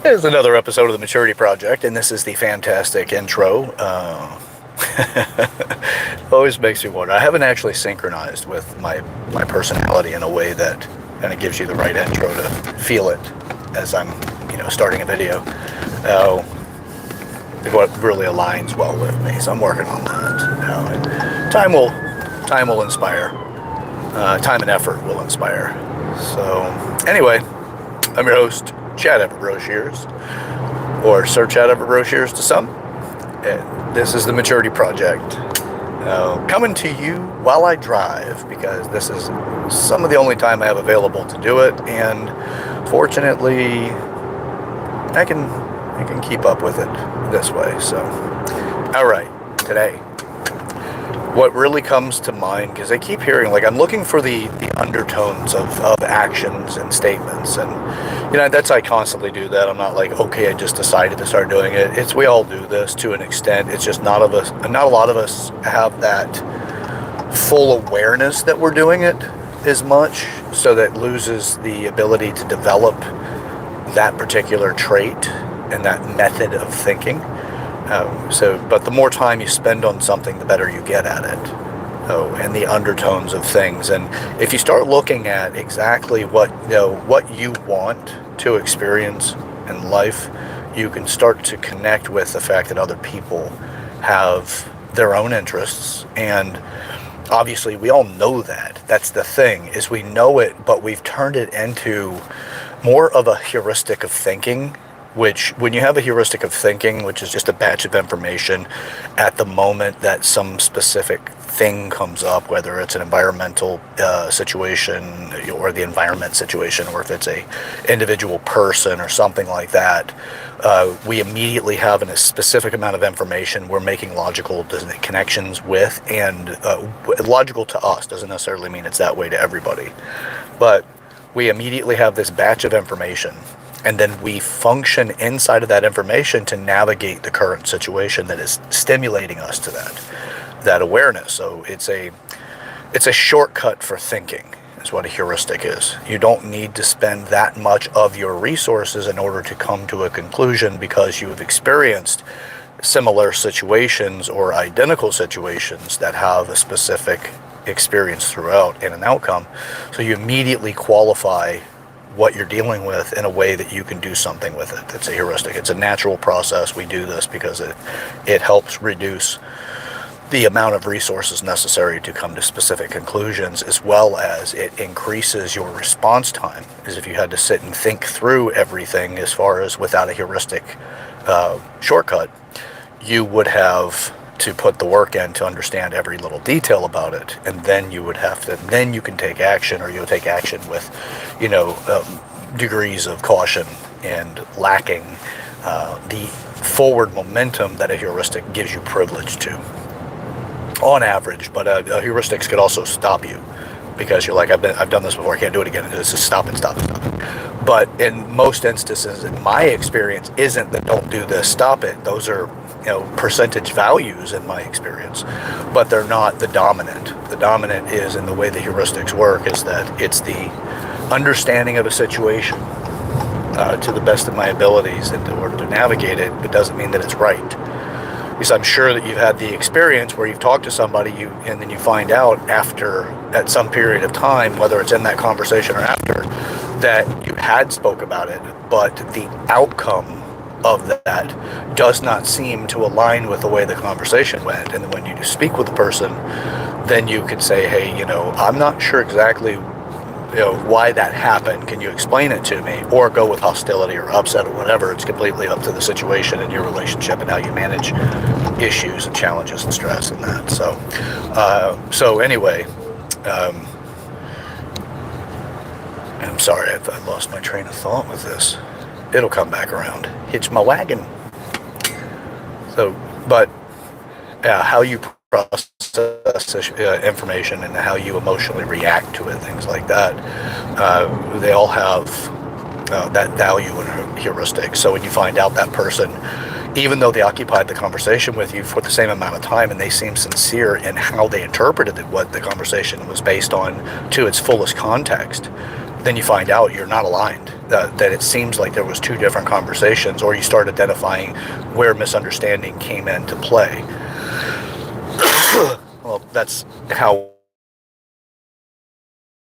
There's another episode of the Maturity Project, and this is the fantastic intro. Always makes me wonder. I haven't actually synchronized with my personality in a way that kind of gives you the right intro to feel it as I'm, starting a video. What really aligns well with me. So I'm working on that. Time will inspire. Time and effort will inspire. So anyway, I'm your host, Chad Ever Broshears, or Sir Chad Ever Broshears to some. This is the Maturity Project, coming to you while I drive, because this is some of the only time I have available to do it, and fortunately, I can keep up with it this way. So, all right, today, what really comes to mind, because I keep hearing, I'm looking for the undertones of actions and statements, and I constantly do that. I'm not like, okay, I just decided to start doing it. We all do this to an extent. It's just not a lot of us have that full awareness that we're doing it as much, so that loses the ability to develop that particular trait and that method of thinking. But the more time you spend on something, the better you get at it. And the undertones of things. And if you start looking at exactly what you want to experience in life, you can start to connect with the fact that other people have their own interests. And obviously we all know that. That's the thing, is we know it, but we've turned it into more of a heuristic of thinking. Which, when you have a heuristic of thinking, which is just a batch of information at the moment that some specific thing comes up, whether it's an environmental situation or the environment situation, or if it's a individual person or something like that, we immediately have a specific amount of information we're making logical connections with, and logical to us doesn't necessarily mean it's that way to everybody. But we immediately have this batch of information, and then we function inside of that information to navigate the current situation that is stimulating us to that awareness. So it's a shortcut for thinking, is what a heuristic is. You don't need to spend that much of your resources in order to come to a conclusion, because you have experienced similar situations or identical situations that have a specific experience throughout and an outcome. So you immediately qualify what you're dealing with in a way that you can do something with it. It's a heuristic. It's a natural process. We do this because it helps reduce the amount of resources necessary to come to specific conclusions, as well as it increases your response time. As if you had to sit and think through everything, as far as without a heuristic shortcut, you would have to put the work in to understand every little detail about it, and then you can take action, or you'll take action with degrees of caution, and lacking the forward momentum that a heuristic gives you privilege to, on average. But a heuristics could also stop you, because you're like, I've done this before, I can't do it again. It's just stop. But in most instances, in my experience, isn't that don't do this, stop it. Those are percentage values in my experience, but they're not the dominant. The dominant is, in the way the heuristics work, is that it's the understanding of a situation to the best of my abilities in order to navigate it, but doesn't mean that it's right. Because I'm sure that you've had the experience where you've talked to somebody, and then you find out at some period of time, whether it's in that conversation or after, that you had spoke about it, but the outcome of that does not seem to align with the way the conversation went. And then when you speak with the person, then you could say, hey, I'm not sure exactly why that happened. Can you explain it to me? Or go with hostility or upset or whatever. It's completely up to the situation and your relationship and how you manage issues and challenges and stress and that. So anyway, I'm sorry, I lost my train of thought with this. It'll come back around. Hitch my wagon. So, but how you process information and how you emotionally react to it, things like that, they all have that value in heuristic. So when you find out that person, even though they occupied the conversation with you for the same amount of time, and they seem sincere in how they interpreted what the conversation was based on to its fullest context, then you find out you're not aligned, that it seems like there was two different conversations, or you start identifying where misunderstanding came into play. Well, that's how,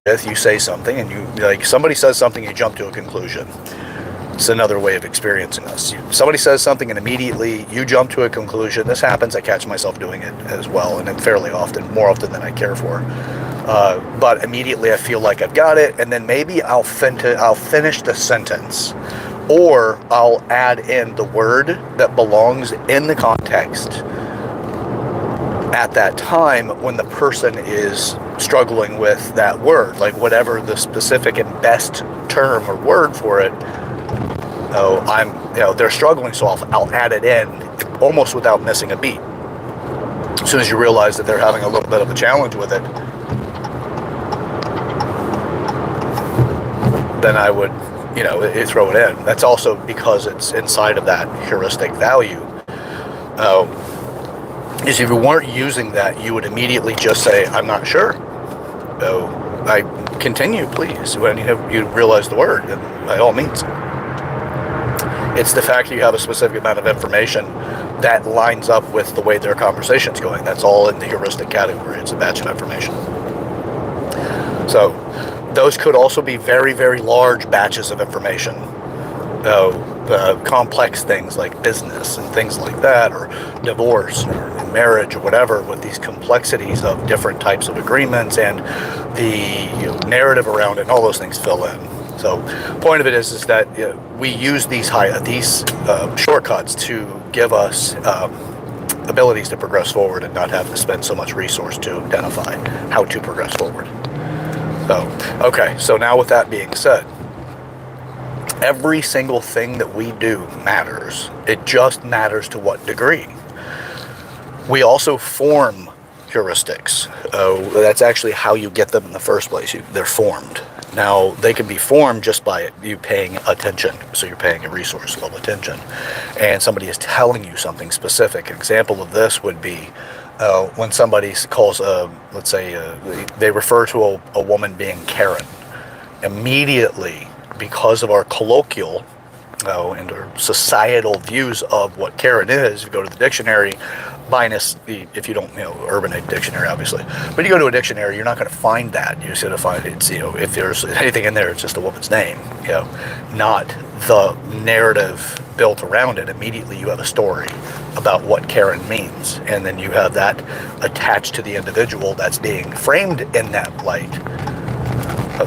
if you say something and you, like, somebody says something, you jump to a conclusion. It's another way of experiencing us. Somebody says something and immediately you jump to a conclusion. This happens. I catch myself doing it as well, and then fairly often, more often than I care for. But immediately I feel like I've got it, and then maybe I'll finish the sentence, or I'll add in the word that belongs in the context at that time when the person is struggling with that word, like whatever the specific and best term or word for it. They're struggling, so I'll add it in almost without missing a beat. As soon as you realize that they're having a little bit of a challenge with it, then I would, throw it in. That's also because it's inside of that heuristic value. Is if you weren't using that, you would immediately just say, I'm not sure. I continue, please. When you realize the word, by all means. It's the fact that you have a specific amount of information that lines up with the way their conversation's going. That's all in the heuristic category. It's a batch of information. So those could also be very, very large batches of information. Complex things like business and things like that, or divorce or marriage or whatever, with these complexities of different types of agreements and the narrative around it, and all those things fill in. So point of it is that we use these shortcuts to give us abilities to progress forward and not have to spend so much resource to identify how to progress forward. So now with that being said, every single thing that we do matters. It just matters to what degree. We also form heuristics. That's actually how you get them in the first place. They're formed. Now, they can be formed just by you paying attention. So you're paying a resource of attention. And somebody is telling you something specific. An example of this would be when somebody calls, let's say, they refer to a woman being Karen. Immediately, because of our colloquial and our societal views of what Karen is, you go to the dictionary, minus if you don't, Urban Dictionary, obviously. But you go to a dictionary, you're not going to find that. You're just going to find it's, if there's anything in there, it's just a woman's name, not the narrative built around it. Immediately you have a story about what Karen means, and then you have that attached to the individual that's being framed in that light.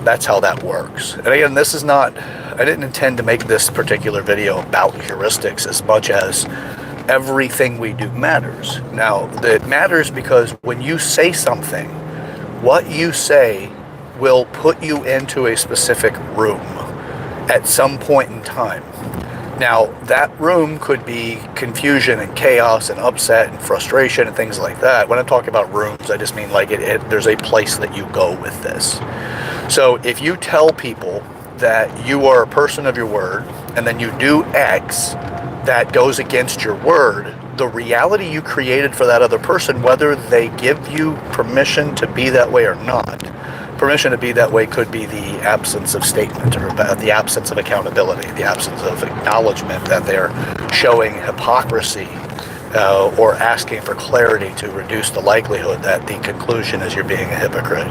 That's how that works. And again, this is not, I didn't intend to make this particular video about heuristics as much as everything we do matters. Now, it matters because when you say something, what you say will put you into a specific room at some point in time. Now, that room could be confusion and chaos and upset and frustration and things like that. When I'm talking about rooms, I just mean like there's a place that you go with this. So if you tell people that you are a person of your word, and then you do X that goes against your word, the reality you created for that other person, whether they give you permission to be that way or not, permission to be that way could be the absence of statement, or the absence of accountability, the absence of acknowledgement that they're showing hypocrisy, or asking for clarity to reduce the likelihood that the conclusion is you're being a hypocrite.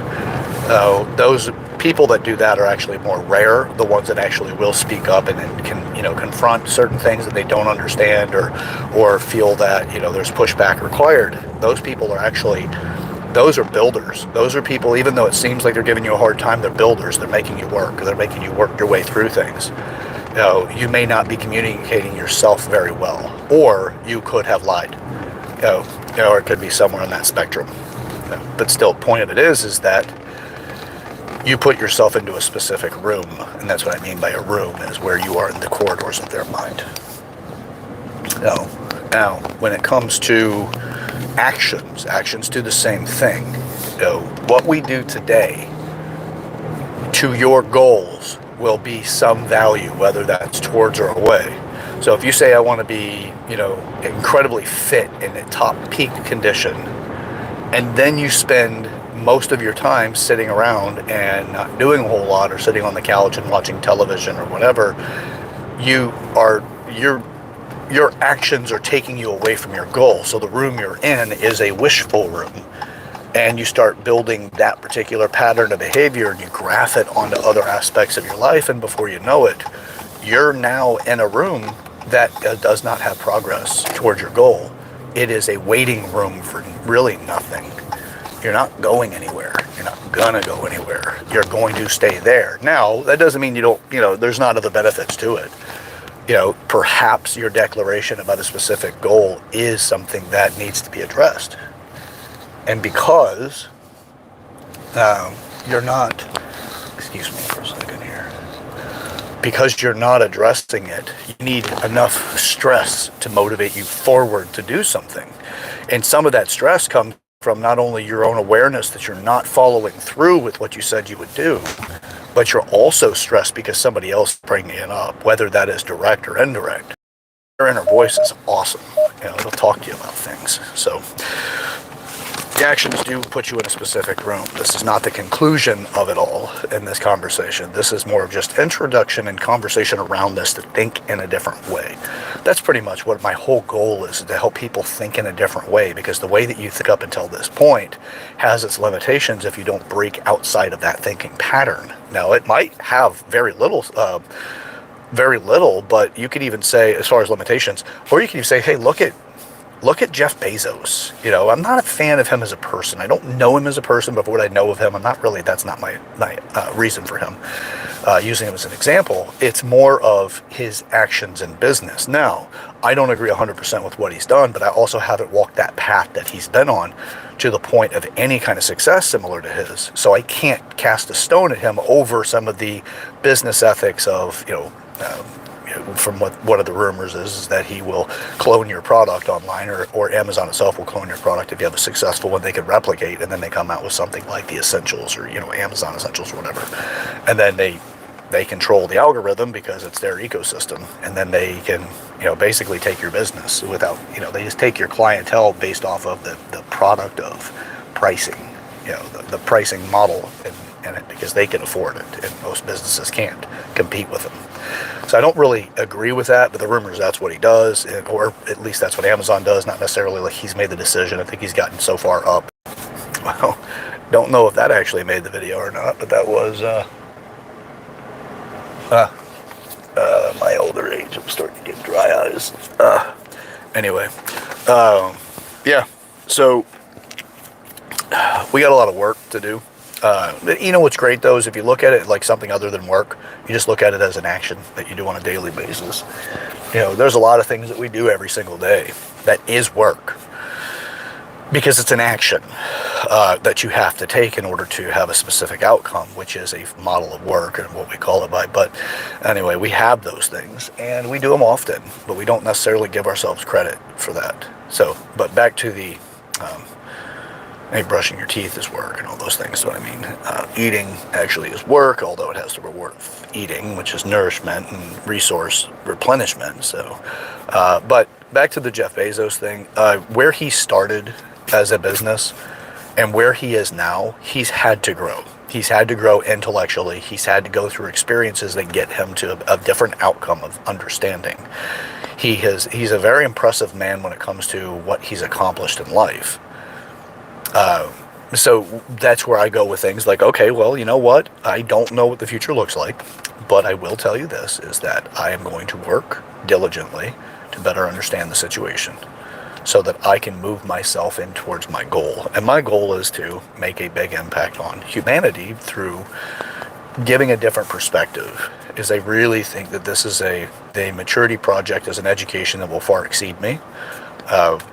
Those people that do that are actually more rare. The ones that actually will speak up and can, confront certain things that they don't understand, or feel that, there's pushback required. Those people are actually, those are builders. Those are people, even though it seems like they're giving you a hard time, they're builders. They're making you work. They're making you work your way through things. You may not be communicating yourself very well, or you could have lied, or it could be somewhere on that spectrum. But still, point of it is that you put yourself into a specific room, and that's what I mean by a room, is where you are in the corridors of their mind. Now, when it comes to actions do the same thing. What we do today to your goals will be some value, whether that's towards or away. So if you say, I want to be, incredibly fit in a top peak condition, and then you spend most of your time sitting around and not doing a whole lot, or sitting on the couch and watching television or whatever, you are your actions are taking you away from your goal. So the room you're in is a wishful room, and you start building that particular pattern of behavior, and you graph it onto other aspects of your life, and before you know it, you're now in a room that does not have progress towards your goal. It is a waiting room for really nothing. You're not going anywhere. You're not gonna go anywhere. You're going to stay there. Now, that doesn't mean you don't, there's not other benefits to it. Perhaps your declaration about a specific goal is something that needs to be addressed. And because you're not, excuse me for a second here, because you're not addressing it, you need enough stress to motivate you forward to do something. And some of that stress comes from not only your own awareness that you're not following through with what you said you would do, but you're also stressed because somebody else is bringing it up, whether that is direct or indirect. Your inner voice is awesome. It'll talk to you about things. So the actions do put you in a specific room. This is not the conclusion of it all in this conversation. This is more of just introduction and conversation around this to think in a different way. That's pretty much what my whole goal is, to help people think in a different way, because the way that you think up until this point has its limitations if you don't break outside of that thinking pattern. Now, it might have very little, but you could even say, as far as limitations, or you can even say, hey, look at Jeff Bezos. I'm not a fan of him as a person. I don't know him as a person, but what I know of him, that's not my reason for him using him as an example. It's more of his actions in business. Now, I don't agree 100% with what he's done, but I also haven't walked that path that he's been on to the point of any kind of success similar to his. So I can't cast a stone at him over some of the business ethics of, from what one of the rumors is that he will clone your product online, or Amazon itself will clone your product if you have a successful one they could replicate, and then they come out with something like the Essentials, or Amazon Essentials or whatever, and then they control the algorithm because it's their ecosystem, and then they can basically take your business without they just take your clientele based off of the product of pricing, the pricing model in it, because they can afford it and most businesses can't compete with them. So I don't really agree with that, but the rumors that's what he does, or at least that's what Amazon does, not necessarily like he's made the decision. I think he's gotten so far up. Well, don't know if that actually made the video or not, but that was my older age. I'm starting to get dry eyes. Anyway, yeah, so we got a lot of work to do. What's great though is if you look at it like something other than work, you just look at it as an action that you do on a daily basis. There's a lot of things that we do every single day that is work, because it's an action that you have to take in order to have a specific outcome, which is a model of work, and what we call it by. But anyway, we have those things and we do them often, but we don't necessarily give ourselves credit for that. So, but back to the brushing your teeth is work and all those things. So eating actually is work, although it has the reward of eating, which is nourishment and resource replenishment. So, but back to the Jeff Bezos thing, where he started as a business and where he is now, he's had to grow. He's had to grow intellectually. He's had to go through experiences that get him to a different outcome of understanding. He's a very impressive man when it comes to what he's accomplished in life. So that's where I go with things like, okay, well, you know what? I don't know what the future looks like, but I will tell you this, is that I am going to work diligently to better understand the situation so that I can move myself in towards my goal. And my goal is to make a big impact on humanity through giving a different perspective. Is I really think that this is a maturity project as an education that will far exceed me.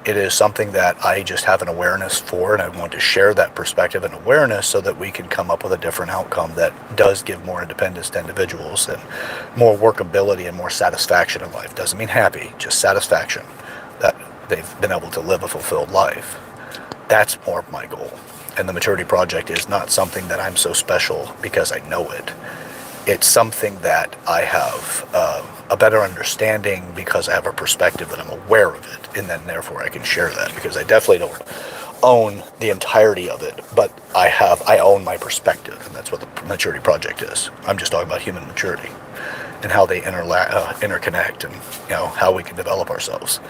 It is something that I just have an awareness for, and I want to share that perspective and awareness so that we can come up with a different outcome that does give more independence to individuals and more workability and more satisfaction in life. Doesn't mean happy, just satisfaction, that they've been able to live a fulfilled life. That's more of my goal. And the maturity project is not something that I'm so special because I know it. It's something that I have a better understanding because I have a perspective that I'm aware of it, and then therefore I can share that, because I definitely don't own the entirety of it, but I own my perspective, and that's what the maturity project is. I'm just talking about human maturity and how they interconnect, and how we can develop ourselves.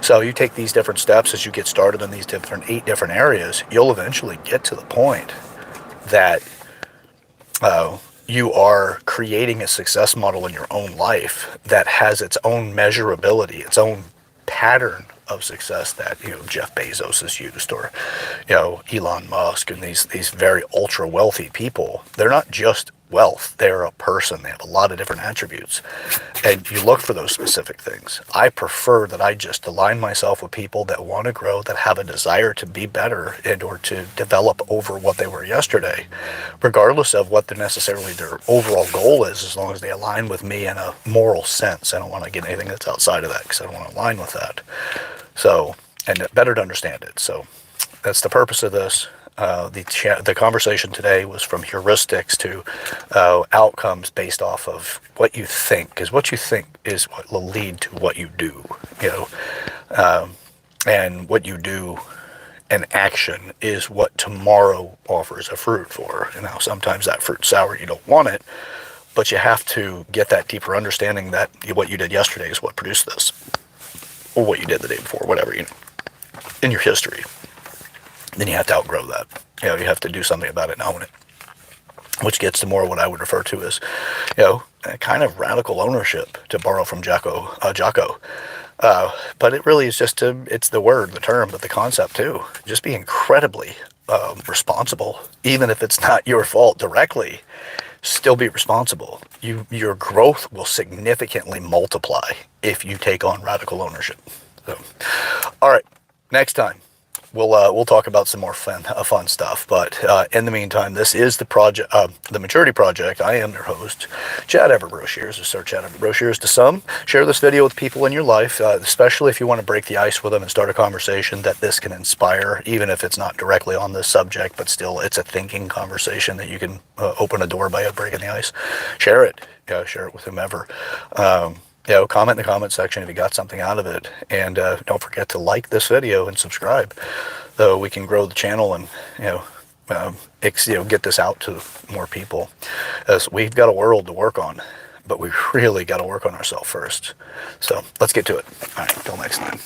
So you take these different steps as you get started in these 8 different areas, you'll eventually get to the point that you are creating a success model in your own life that has its own measurability, its own pattern of success that Jeff Bezos has used, or Elon Musk, and these very ultra wealthy people. They're not just wealth, they're a person. They have a lot of different attributes, and you look for those specific things. I prefer that I just align myself with people that want to grow, that have a desire to be better and or to develop over what they were yesterday, regardless of what necessarily their overall goal is, as long as they align with me in a moral sense. I don't want to get anything that's outside of that, because I don't want to align with that. So, and better to understand it. So that's the purpose of this. The conversation today was from heuristics to outcomes based off of what you think, because what you think is what will lead to what you do, and what you do in action is what tomorrow offers a fruit for. And now sometimes that fruit's sour, you don't want it, but you have to get that deeper understanding that what you did yesterday is what produced this, or what you did the day before, whatever, in your history. Then you have to outgrow that. You have to do something about it and own it, which gets to more what I would refer to as, a kind of radical ownership, to borrow from Jocko. But it really is just it's the word, the term, but the concept too. Just be incredibly responsible, even if it's not your fault directly. Still be responsible. Your growth will significantly multiply if you take on radical ownership. So, all right, next time we'll talk about some more fun stuff. But in the meantime, this is the project, the Maturity Project. I am your host, Chad Everett Broshears. Search Chad Everett Broshears to some. Share this video with people in your life, especially if you want to break the ice with them and start a conversation that this can inspire, even if it's not directly on this subject, but still it's a thinking conversation that you can open a door by breaking the ice. Share it. Share it with whomever. Comment in the comment section if you got something out of it. And don't forget to like this video and subscribe, so we can grow the channel and, get this out to more people. As we've got a world to work on, but we really got to work on ourselves first. So let's get to it. All right, until next time.